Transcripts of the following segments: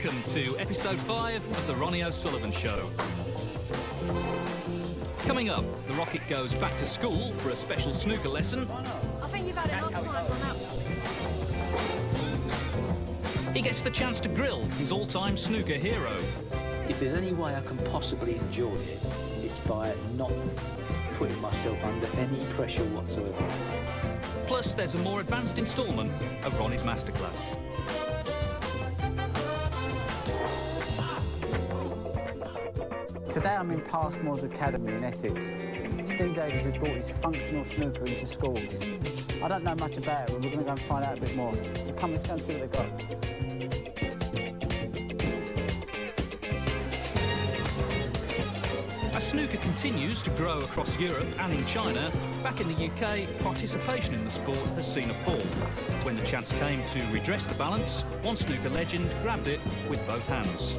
Welcome to episode 5 of the Ronnie O'Sullivan Show. Coming up, the Rocket goes back to school for a special snooker lesson. I think you've had enough time on that one. He gets the chance to grill his all-time snooker hero. If there's any way I can possibly enjoy it, it's by not putting myself under any pressure whatsoever. Plus, there's a more advanced instalment of Ronnie's masterclass. Today I'm in Passmore's Academy in Essex. Steve Davis has brought his functional snooker into schools. I don't know much about it, but we're going to go and find out a bit more. So come, let's go and see what they've got. As snooker continues to grow across Europe and in China, back in the UK, participation in the sport has seen a fall. When the chance came to redress the balance, one snooker legend grabbed it with both hands.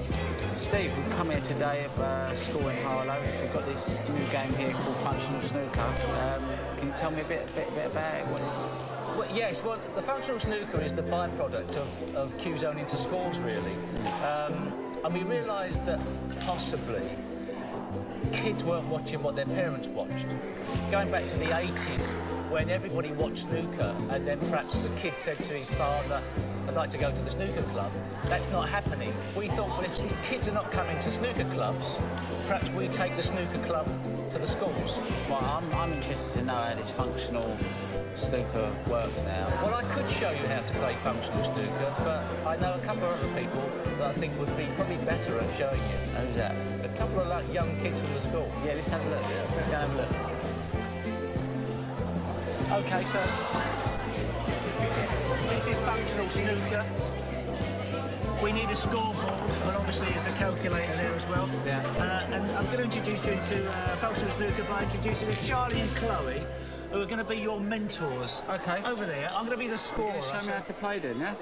Steve, we've come here today at school in Harlow. We've got this new game here called functional snooker. Can you tell me a bit about it? What is... Well, yes, well, the functional snooker is the byproduct of Q-Zone into schools, really. And we realised that possibly kids weren't watching what their parents watched. Going back to the 80s, when everybody watched snooker, and then perhaps a kid said to his father, I'd like to go to the snooker club. That's not happening. We thought, well, if kids are not coming to snooker clubs, perhaps we take the snooker club to the schools. Well, I'm interested to know how this functional snooker works now. Well, I could show you how to play functional snooker, but I know a couple of other people that I think would be probably better at showing you. Who's that? A couple of like, young kids from the school. Yeah, let's have a look. Let's go and have a look. OK, so this is functional snooker. We need a scoreboard, but obviously there's a calculator there as well. Yeah. And I'm going to introduce you to functional snooker by introducing Charlie and Chloe, who are going to be your mentors. OK. Over there, I'm going to be the scorer. Show me how to play then, yeah?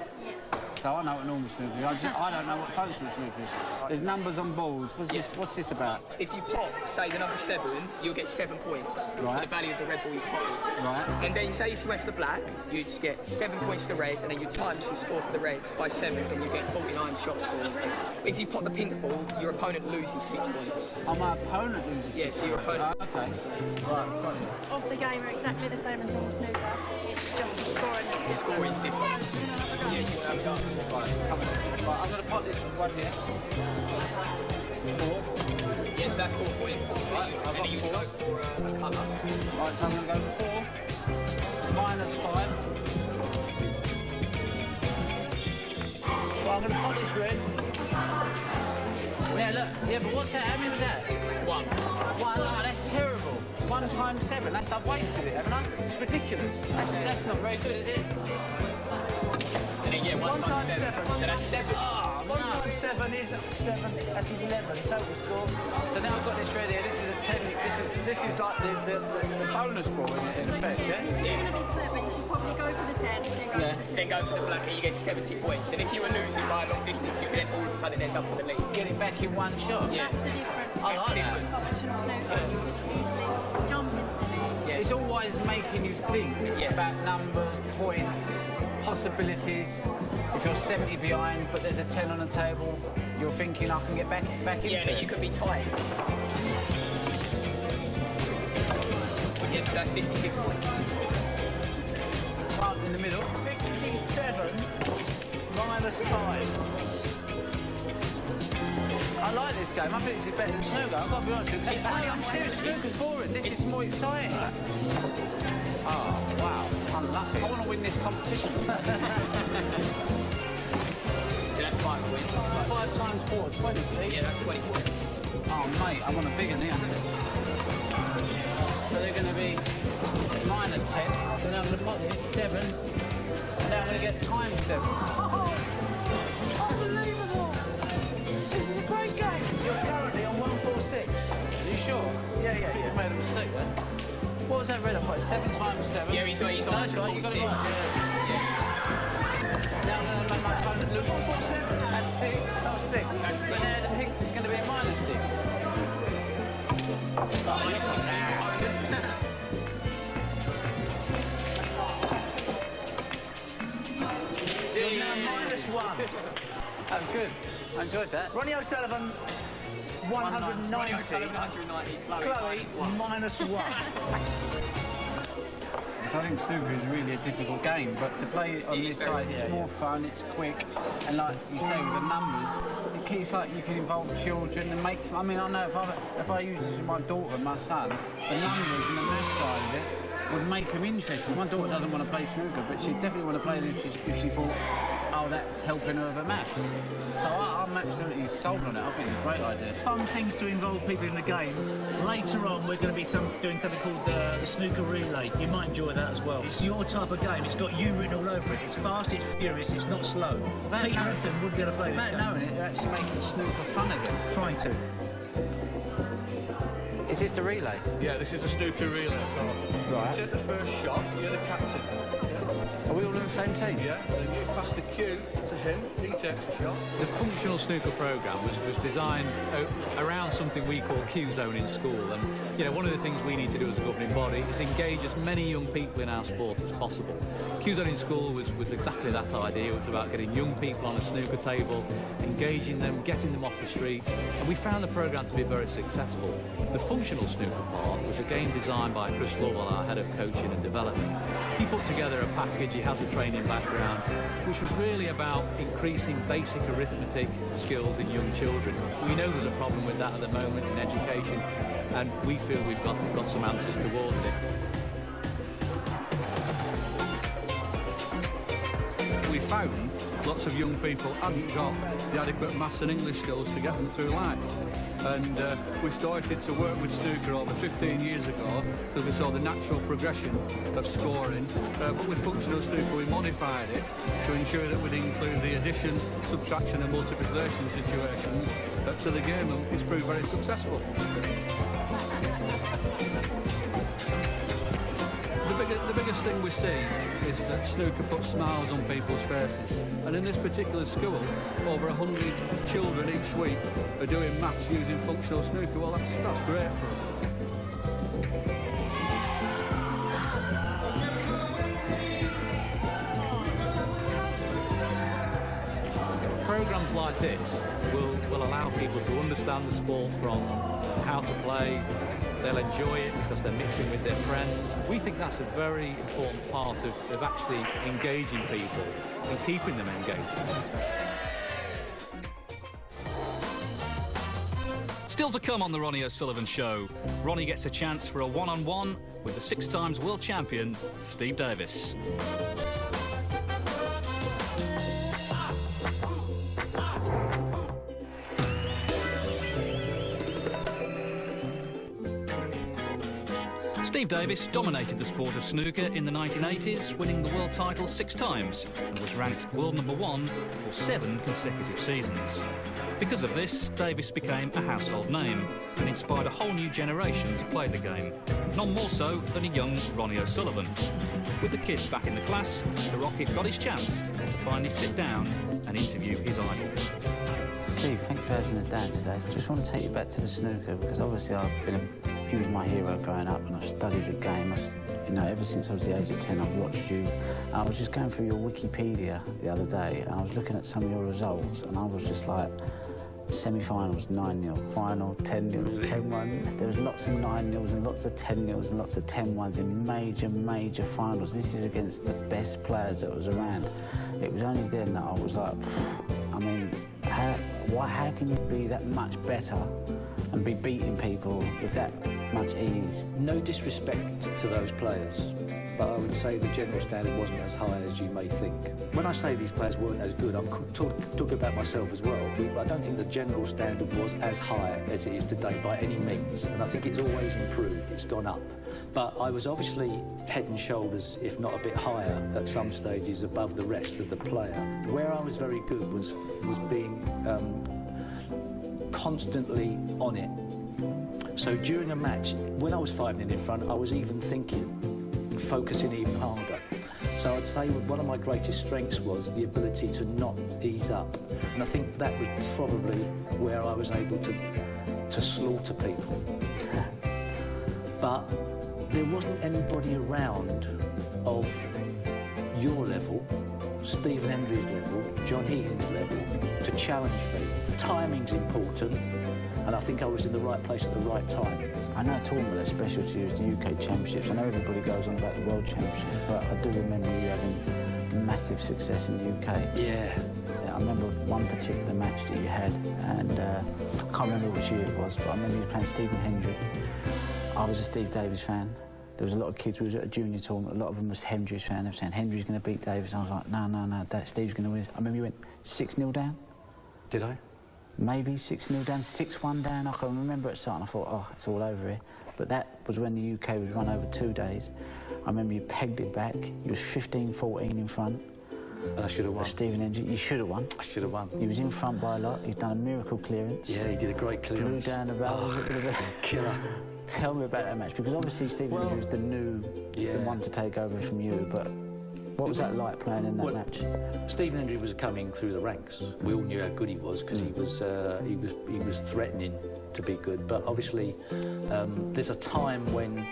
So I know what normal snooker is. I don't know what functional snooker is. There's numbers on balls. What's this about? If you pop, say, the number 7, you'll get 7 points for the value of the red ball you potted. Right. And then, say, if you went for the black, you'd get 7 points for the red, and then you times your score for the reds by 7, and you get 49 shot score. If you pop the pink ball, your opponent loses 6 points. Oh, my opponent loses 6 Yes, your opponent loses 6 points. points. Right, The rules of the game are exactly the same as normal snooker. It's just the scoring that's The scoring's different. Yeah, you want to have a go? Right, come on. Right, I'm going to pop this one here. 4. Yes, that's 4 points. Right, And then you can go for a cover. Right, so I'm going to go 4, minus 5. Well, I'm going to pop this red. Yeah, look. Yeah, but what's that? How many was that? 1. Wow, oh, that's terrible. 1 times 7. That's I've wasted it, haven't I? It's ridiculous. That's not very good, is it? And then, yeah, 1 times 7. 7. So that's 7. 1 times 7 is 7. That's 11 total score. So now I've got this red here. This is a 10. This is like the bonus ball in effect, yeah? You're going to be clever. You should probably go for the 10 and then go for the 7. Then go for the black and you get 70 points. And if you were losing by a long distance, you could then all of a sudden end up with the lead. Get it back in one shot. Yeah. That's the difference. I like that. Functional snooker, you can easily jump into the lead. Yeah. It's always making you think about numbers, points, possibilities. If you're 70 behind, but there's a 10 on the table, you're thinking I can get back into Yeah, it. you could be tight. Yeah, so that's 56 points. Right in the middle. 67 minus 5. I like this game. I think this is better than snooker. I've got to be honest with you. I'm serious. Snooker's boring. This is more exciting. Oh, wow. Unlucky. I want to win this competition. So that's 5 points. 5 times 4, 20, please. Yeah, that's 20 points. Oh, mate, I want a bigger now. So they're going to be minus 10. So now I'm going to put this 7. And now I'm going to get times 7. Oh, unbelievable! This is a great game. You're currently on 146. Are you sure? Yeah. You made a mistake there. What was that red I put? 7 times 7? Yeah, he's on That's right, you got it 146. right. Yeah. Now I'm going to make my opponent lose 147. That's 6. Oh, 6. That's 6. But now the pink is going to be a minus 6. Minus 6. You're now minus 1. That was good. I enjoyed that. Ronnie O'Sullivan, 190. Ronnie O'Sullivan, 190. Chloe, -1. So I think snooker is really a difficult game, but to play it on this side, it's more fun, it's quick, and like you say, with the numbers, it's like you can involve children and make. I mean, I know if I use this with my daughter and my son, the numbers and the math side of it would make them interested. My daughter doesn't want to play snooker, but she'd definitely want to play it if she thought, oh, that's helping her with her maths. So I'm absolutely sold on it. I think it's a great idea. Fun things to involve people in the game. Later on, we're going to be doing something called the snooker relay. You might enjoy that as well. It's your type of game. It's got you written all over it. It's fast, it's furious, it's not slow. Peter Hampton wouldn't be able to play this game. Without knowing it, they're actually making snooker fun again. Trying to. Is this the relay? Yeah, this is a snooker relay. So Right. you take the first shot, you're the captain. Are we all in the same team? Yeah, then you pass the cue to him, he takes a shot. The functional snooker programme was designed around something we call Q-Zone in school, and you know, one of the things we need to do as a governing body is engage as many young people in our sport as possible. Q-Zone in school was exactly that idea. It was about getting young people on a snooker table, engaging them, getting them off the streets, and we found the programme to be very successful. The functional snooker part was a game designed by Chris Lowell, our head of coaching and development. He put together a package, he has a training background, which was really about increasing basic arithmetic skills in young children. We know there's a problem with that at the moment in education, and we feel we've got some answers towards it. We found lots of young people hadn't got the adequate maths and English skills to get them through life. And we started to work with snooker over 15 years ago because we saw the natural progression of scoring. But with functional snooker we modified it to ensure that we'd include the addition, subtraction and multiplication situations to the game, and it's proved very successful. The biggest thing we see is that snooker puts smiles on people's faces. And in this particular school, over 100 children each week are doing maths using functional snooker. Well, that's great for us. Programs like this will allow people to understand the sport from how to play. They'll enjoy it because they're mixing with their friends. We think that's a very important part of actually engaging people and keeping them engaged. Still to come on the Ronnie O'Sullivan Show, Ronnie gets a chance for a one-on-one with the 6-time world champion, Steve Davis. Steve Davis dominated the sport of snooker in the 1980s, winning the world title 6 times, and was ranked world #1 for 7 consecutive seasons. Because of this, Davis became a household name and inspired a whole new generation to play the game, none more so than a young Ronnie O'Sullivan. With the kids back in the class, the Rocket got his chance to finally sit down and interview his idol. Steve, thanks for having us down today. Just want to take you back to the snooker because obviously he was my hero growing up, and I've studied the game. Ever since I was the age of 10, I've watched you. And I was just going through your Wikipedia the other day, and I was looking at some of your results, and I was just like, semi-finals 9-0, final 10-0, 10-1. There was lots of 9-0s and lots of 10-0s and lots of 10-1s in major finals. This is against the best players that was around. It was only then that I was like, I mean, how can you be that much better and be beating people with that much ease? No disrespect to those players, but I would say the general standard wasn't as high as you may think. When I say these players weren't as good, I'm talking about myself as well. I don't think the general standard was as high as it is today by any means, and I think it's always improved, it's gone up. But I was obviously head and shoulders, if not a bit higher, at some stages above the rest of the player. Where I was very good was being constantly on it. So during a match, when I was 5-0 in front, I was even thinking, focusing even harder. So I'd say one of my greatest strengths was the ability to not ease up. And I think that was probably where I was able to slaughter people. But there wasn't anybody around of your level, Stephen Hendry's level, John Higgins' level, to challenge me. timing's important, and I think I was in the right place at the right time. I know a tournament that's special to you is the UK Championships. I know everybody goes on about the World Championships, but I do remember you having massive success in the UK. Yeah. I remember one particular match that you had, and I can't remember which year it was, but I remember you playing Stephen Hendry. I was a Steve Davis fan. There was a lot of kids, we was at a junior tournament, a lot of them was Hendry's fan. They were saying, Hendry's going to beat Davis. I was like, no, Steve's going to win. I remember you went 6-0 down. Did I? Maybe 6-0 down, 6-1 down. I can remember it starting. I thought, oh, it's all over here. But that was when the UK was run over 2 days. I remember you pegged it back. You was 15-14 in front. I should have won. Stephen Hendry, you should have won. I should have won. He was in front by a lot. He's done a miracle clearance. Yeah, he did a great clearance. Blew down the rails. Killer. Tell me about that match, because obviously Stephen Hendry was the one to take over from you, but what was that like playing in that match? Stephen Hendry was coming through the ranks. We all knew how good he was because he was threatening to be good. But obviously, there's a time when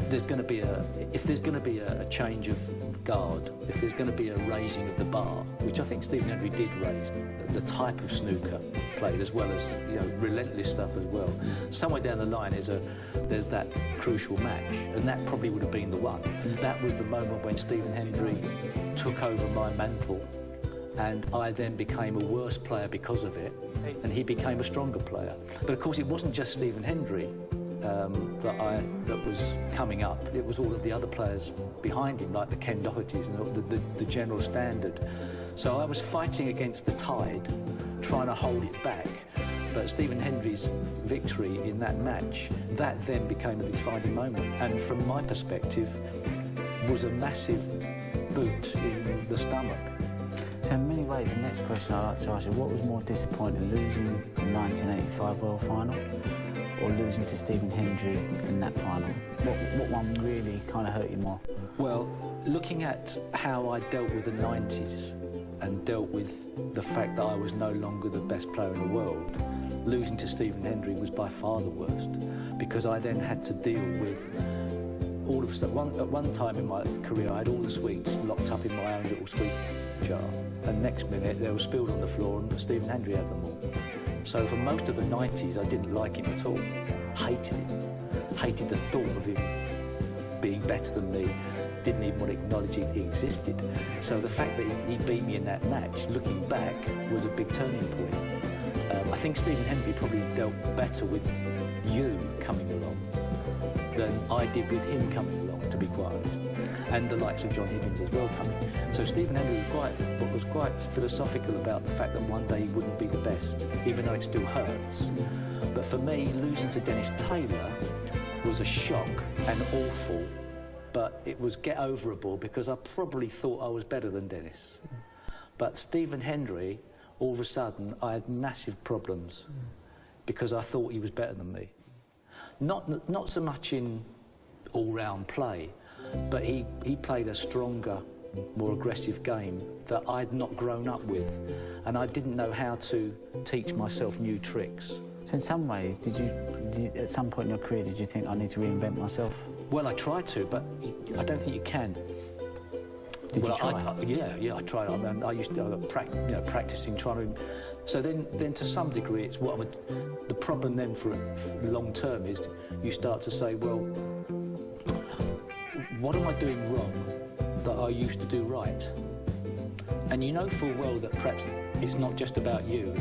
there's going to be a change of guard, if there's going to be a raising of the bar, which I think Stephen Hendry did raise, the type of snooker played as well as relentless stuff as well. Somewhere down the line there's that crucial match, and that probably would have been the one. That was the moment when Stephen Hendry took over my mantle, and I then became a worse player because of it, and he became a stronger player. But of course, it wasn't just Stephen Hendry that was coming up. It was all of the other players behind him, like the Ken Dohertys and the general standard. So I was fighting against the tide, trying to hold it back. But Stephen Hendry's victory in that match, that then became a defining moment. And from my perspective, was a massive boot in the stomach. So in many ways, the next question I'd like to ask you, what was more disappointing, losing the 1985 World Final or losing to Stephen Hendry in that final? What one really kind of hurt you more? Well, looking at how I dealt with the 90s and dealt with the fact that I was no longer the best player in the world, losing to Stephen Hendry was by far the worst, because I then had to deal with all of stuff. At one time in my career, I had all the sweets locked up in my own little sweet jar, and next minute they were spilled on the floor and Stephen Hendry had them all. So for most of the 90s, I didn't like him at all. Hated him. Hated the thought of him being better than me. Didn't even want to acknowledge he existed. So the fact that he beat me in that match, looking back, was a big turning point. I think Stephen Hendry probably dealt better with you coming along than I did with him coming along, to be quite honest. And the likes of John Higgins as well coming. So Stephen Hendry was quite philosophical about the fact that one day he wouldn't be the best, even though it still hurts. But for me, losing to Dennis Taylor was a shock and awful, but it was get overable because I probably thought I was better than Dennis. But Stephen Hendry, all of a sudden, I had massive problems because I thought he was better than me. Not so much in all-round play, but he played a stronger, more aggressive game that I'd not grown up with, and I didn't know how to teach myself new tricks. So in some ways, did you at some point in your career, did you think I need to reinvent myself? Well, I tried to, but I don't think you can. Did you try? I tried. I used to practicing, trying to. So then to some degree, it's the problem then for long term is you start to say, well, what am I doing wrong that I used to do right? And you know full well that perhaps it's not just about you.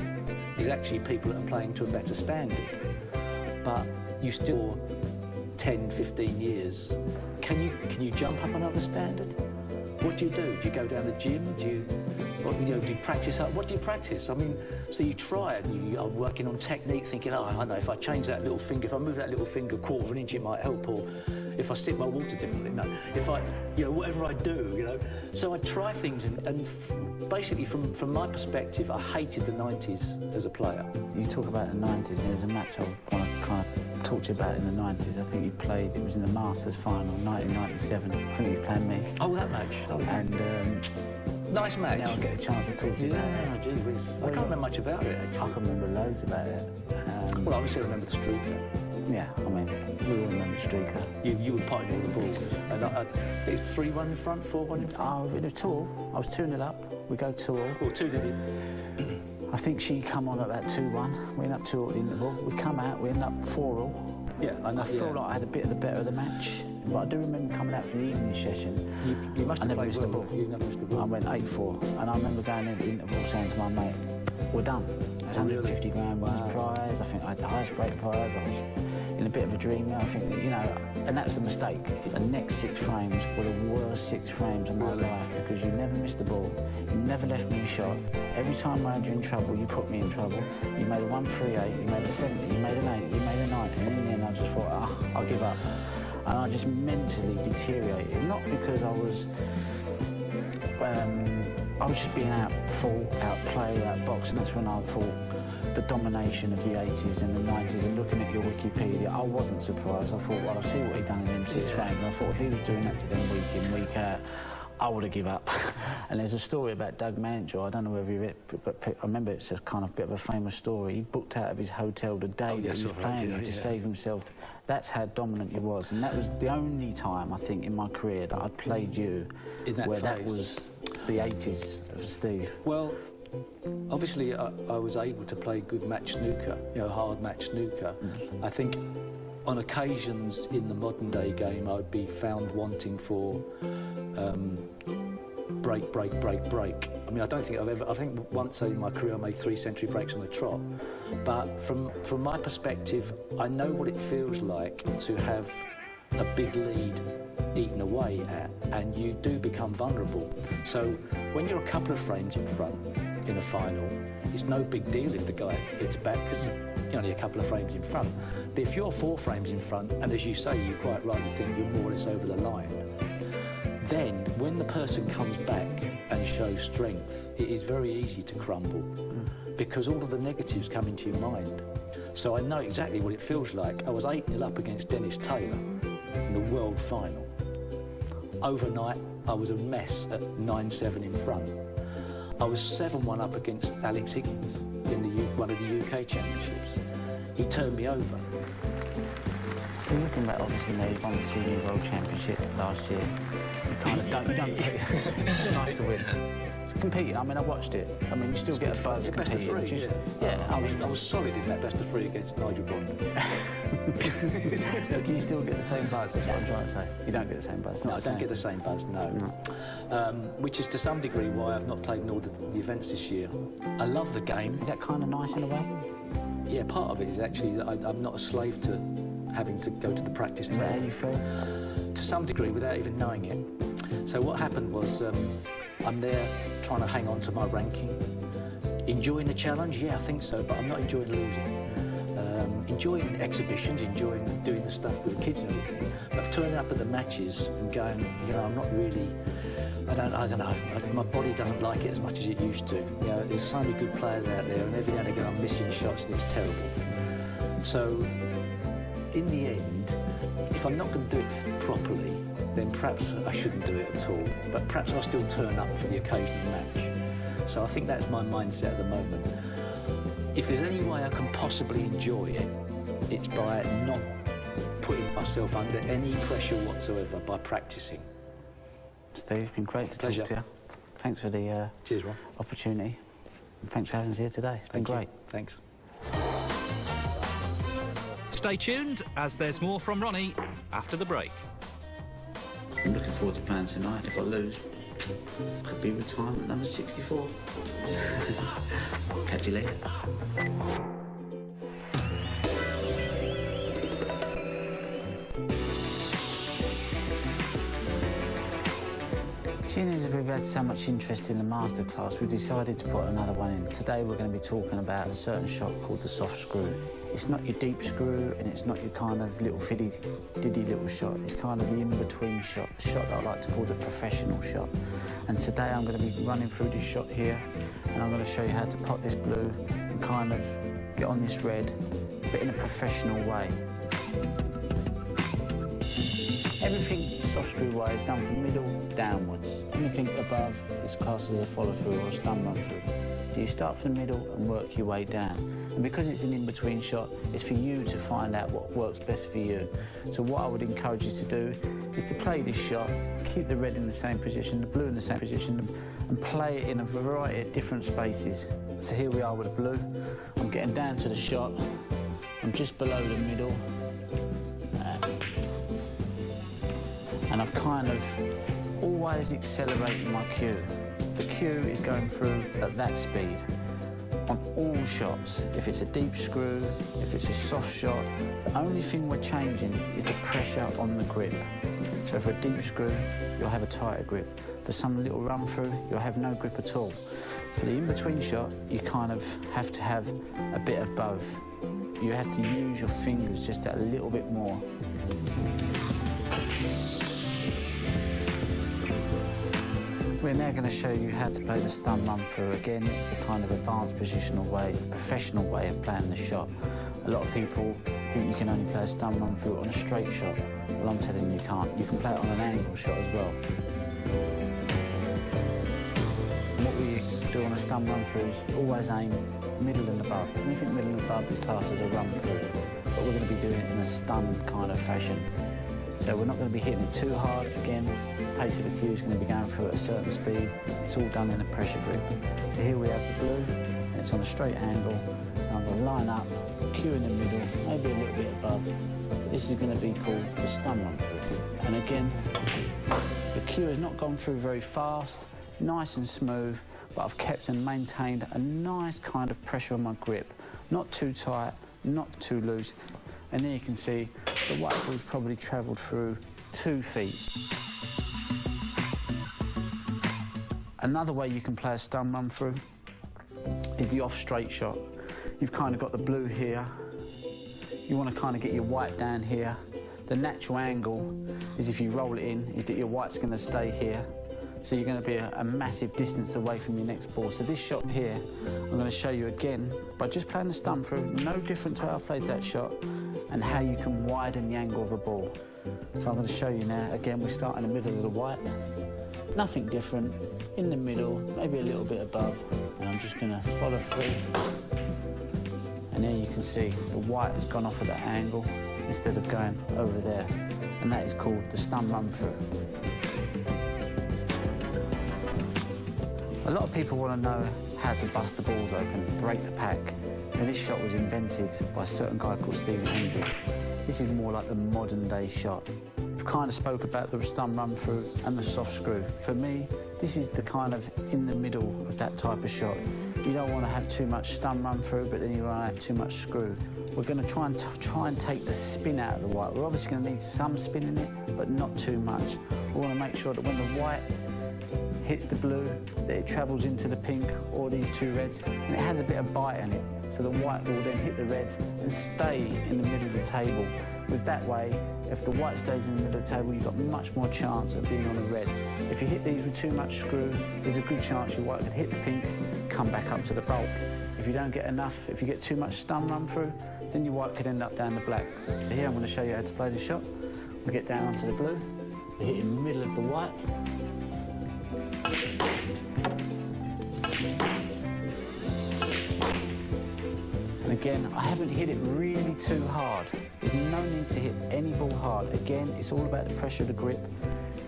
There's actually people that are playing to a better standard. But you still, 10, 15 years, can you jump up another standard? What do you do? Do you go down the gym? Do you practice up? What do you practice? I mean, so you try it, you are working on technique, thinking, oh, I know, if I change that little finger, if I move that little finger a quarter of an inch, it might help, or if I sip my water differently, no. If I, whatever I do, So I try things, and basically from my perspective, I hated the 90s as a player. You talk about the 90s, and there's a match I want to kind of talk to you about in the 90s. I think you played, it was in the Masters final, 1997. I think you played me. Oh, that match. Oh, and nice match. Now I get a chance to talk to you about it. Yeah, gee whiz. I can't remember much about it, actually. I can remember loads about it. Well, obviously I remember the streaker. Yeah, I mean, we all remember the streaker. You were potting all the balls. And I think it's 3-1 in front, 4-1 in front? Oh, in a tour. I was 2-0 up. We go tour. Well, 2-0 in. I I think she come on at about 2-1. We end up 2 at the interval. We come out, we end up 4-all. Yeah, I feel like I had a bit of the better of the match. But I do remember coming out for the evening session. You must have I never missed the well. ball. You never missed the ball. I went 8-4, and I remember going into the interval saying to my mate, "We're done." It was 150 grand was prize. I think I had the highest break prize. I was in a bit of a dream. I think, you know, and that was the mistake. The next 6 frames were the worst 6 frames of my life because you never missed the ball. You never left me a shot. Every time I had you in trouble, you put me in trouble. You made a 138, you made a 70, you made an 80, you made a 90, and in the end I just thought, I'll give up. And I just mentally deteriorated, not because I was just being outfought, outplayed, outboxed, and that's when I thought the domination of the 80s and the 90s, and looking at your Wikipedia, I wasn't surprised. I thought, well, I see what he'd done in them 6 frames, and I thought if he was doing that to them week in, week out, I would have given up. And there's a story about Doug Mantell, I don't know whether you read it, but I remember it's a kind of bit of a famous story. He booked out of his hotel the day that he was playing to save himself. That's how dominant he was, and that was the only time, I think, in my career that I'd played you where that was the 80s of Steve. Well, obviously I was able to play good match snooker, you know, hard match snooker. I think on occasions in the modern day game I'd be found wanting for break, break, break, break. I mean, I don't think I think once in my career I made 3 century breaks on the trot. But from my perspective, I know what it feels like to have a big lead eaten away at, and you do become vulnerable. So when you're a couple of frames in front in a final, it's no big deal if the guy hits back because you're only a couple of frames in front. But if you're 4 frames in front, and as you say, you quite rightly think you're more or less over the line, then when the person comes back and shows strength, it is very easy to crumble because all of the negatives come into your mind. So I know exactly what it feels like. I was 8-0 up against Dennis Taylor in the world final. Overnight, I was a mess at 9-7 in front. I was 7-1 up against Alex Higgins in one of the UK championships. He turned me over. So looking back, obviously, now you won the Senior World Championship last year. You kind of don't it's still nice to win. It's competing. I mean, I watched it. I mean, you still get a buzz competing. Best of 3, yeah. I was solid in that best of 3 against Nigel Bond. Do you still get the same buzz? That's what I'm trying to say. You don't get the same buzz. No, I don't get the same buzz, no. Which is to some degree why I've not played in all the events this year. I love the game. Is that kind of nice in a way? Yeah, part of it is actually that I'm not a slave to having to go to the practice Is that how you feel? To some degree, without even knowing it. So what happened was I'm there trying to hang on to my ranking. Enjoying the challenge? Yeah, I think so, but I'm not enjoying losing. Enjoying exhibitions, enjoying doing the stuff with the kids and everything, but turning up at the matches and going, you know, I'm not really, I don't know, my body doesn't like it as much as it used to. You know, there's so many good players out there, and every now and again I'm missing shots and it's terrible. So, in the end, if I'm not going to do it properly, then perhaps I shouldn't do it at all, but perhaps I'll still turn up for the occasional match. So I think that's my mindset at the moment. If there's any way I can possibly enjoy it, it's by not putting myself under any pressure whatsoever, by practising. Steve, it's been great to Pleasure. talk to you. Thanks for the Cheers, Ron. opportunity. And thanks for having us here today. It's been great. Thanks. Stay tuned, as there's more from Ronnie after the break. I'm looking forward to playing tonight. If I lose, could be retirement number 64. Catch you later. Seeing as we've had so much interest in the masterclass, we decided to put another one in. Today we're going to be talking about a certain shot called the soft screw. It's not your deep screw and it's not your kind of little fiddy little shot. It's kind of the in-between shot, the shot that I like to call the professional shot. And today I'm going to be running through this shot here and I'm going to show you how to pot this blue and kind of get on this red, but in a professional way. Everything soft screw way is done from middle downwards. Anything above is classed as a follow through or a stun run through. Do you start from the middle and work your way down? And because it's an in-between shot, it's for you to find out what works best for you. So what I would encourage you to do is to play this shot, keep the red in the same position, the blue in the same position, and play it in a variety of different spaces. So here we are with the blue. I'm getting down to the shot. I'm just below the middle. And I've kind of always accelerated my cue. The cue is going through at that speed on all shots. If it's a deep screw, if it's a soft shot, the only thing we're changing is the pressure on the grip. So for a deep screw, you'll have a tighter grip. For some little run through, you'll have no grip at all. For the in-between shot, you kind of have to have a bit of both. You have to use your fingers just a little bit more. We're now going to show you how to play the stun run through. Again, it's the kind of advanced positional way, it's the professional way of playing the shot. A lot of people think you can only play a stun run through on a straight shot. Well, I'm telling you can't. You can play it on an angle shot as well. And what we do on a stun run through is always aim middle and above. Anything middle and above is classed as a run through, but we're going to be doing it in a stun kind of fashion. So we're not going to be hitting it too hard. Again, the pace of the cue is going to be going through at a certain speed. It's all done in a pressure grip. So here we have the blue, and it's on a straight angle. And I'm going to line up, cue in the middle, maybe a little bit above. But this is going to be called the stun run through. And again, the cue has not gone through very fast, nice and smooth, but I've kept and maintained a nice kind of pressure on my grip. Not too tight, not too loose. And there you can see the white ball's probably travelled through 2 feet. Another way you can play a stun run through is the off-straight shot. You've kind of got the blue here. You want to kind of get your white down here. The natural angle is, if you roll it in, is that your white's going to stay here. So you're going to be a massive distance away from your next ball. So this shot here, I'm going to show you again by just playing the stun through, no different to how I played that shot, and how you can widen the angle of a ball. So I'm going to show you now. Again, we start in the middle of the white. Nothing different. In the middle, maybe a little bit above. And I'm just going to follow through. And there you can see the white has gone off at that angle instead of going over there. And that is called the stun run through. A lot of people want to know how to bust the balls open, break the pack. Now, this shot was invented by a certain guy called Stephen Hendry. This is more like the modern day shot. I've kind of spoke about the stun run through and the soft screw. For me, this is the kind of in the middle of that type of shot. You don't want to have too much stun run through, but then you won't have too much screw. We're going to try and take the spin out of the white. We're obviously going to need some spin in it, but not too much. We want to make sure that when the white hits the blue, that it travels into the pink or these 2 reds, and it has a bit of bite in it. So the white will then hit the reds and stay in the middle of the table. With that way, if the white stays in the middle of the table, you've got much more chance of being on a red. If you hit these with too much screw, there's a good chance your white could hit the pink, come back up to the bulk. If you don't get enough, if you get too much stun run through, then your white could end up down the black. So here I'm going to show you how to play this shot. We get down onto the blue, we hit in the middle of the white. And again, I haven't hit it really too hard. There's no need to hit any ball hard. Again, it's all about the pressure of the grip,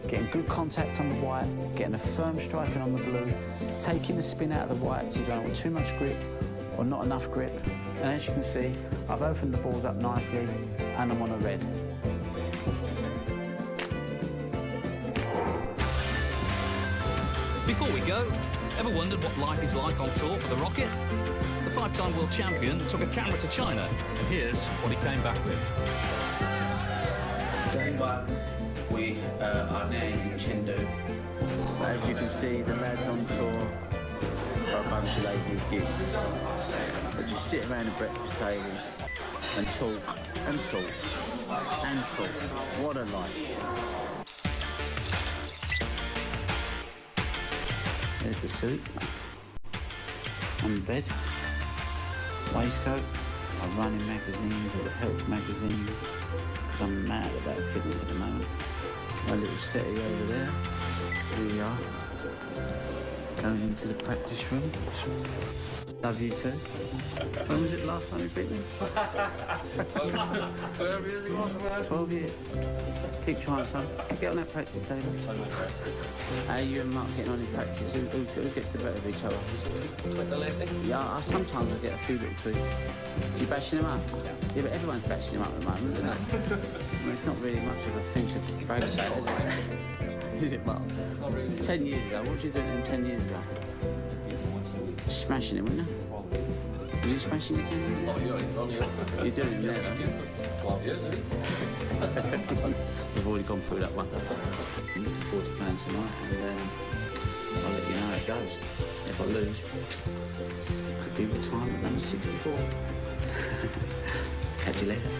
getting good contact on the white, getting a firm striking on the blue, taking the spin out of the white so you don't want too much grip or not enough grip. And as you can see, I've opened the balls up nicely and I'm on a red. Before we go, ever wondered what life is like on tour for the Rocket? The 5-time world champion took a camera to China, and here's what he came back with. Day 1, we are now in Chengdu. As you can see, the lads on tour are a bunch of lazy gigs. They just sit around the breakfast table and talk and talk and talk. What a life. There's the suit on the bed, waistcoat, my running magazines or the health magazines, because I'm mad about fitness at the moment. My little settee over there, here we are. Going into the practice room. Love you too. When was it last time you beat me? 12 years ago, something. 12 years. Keep trying, son. Get on that practice table. How are you and Mark getting on in practice? Who gets the better of each other? Tweak the lately? Yeah, sometimes I get a few little tweaks. You bashing him up? Yeah, but everyone's bashing him up at the moment, isn't it? I mean, it's not really much of a thing to brag about, is it? Is it, Mark? Not really. 10 years ago, what did you do to him 10 years ago? Smashing him, weren't you? Were you smashing him 10 years ago? You're doing him there, though. 12 years, isn't it? We've already gone through that one. I'm looking forward to playing tonight, and I'll let you know how it goes. If I lose, could be retirement at number 64. Catch you later.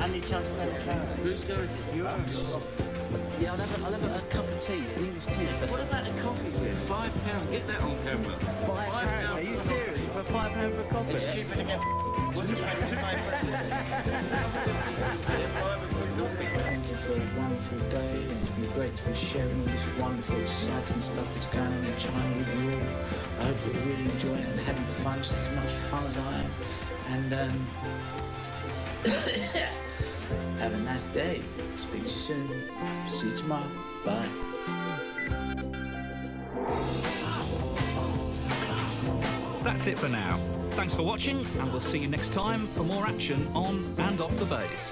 Any chance of having a carrot? Who's going? Yours. Yeah, I'll have a cup of tea, an English tea. What about the coffees there? £5. Get that on camera. Are you serious? For £5 for coffee? It's cheaper to get. What's the Thank you for a wonderful day, and it's been great to be sharing all this wonderful, exciting stuff that's going on in China with you all. I hope you're really enjoying it and having fun, just as much fun as I am. And have a nice day. Speak to you soon. See you tomorrow. Bye. That's it for now. Thanks for watching, and we'll see you next time for more action on and off the base.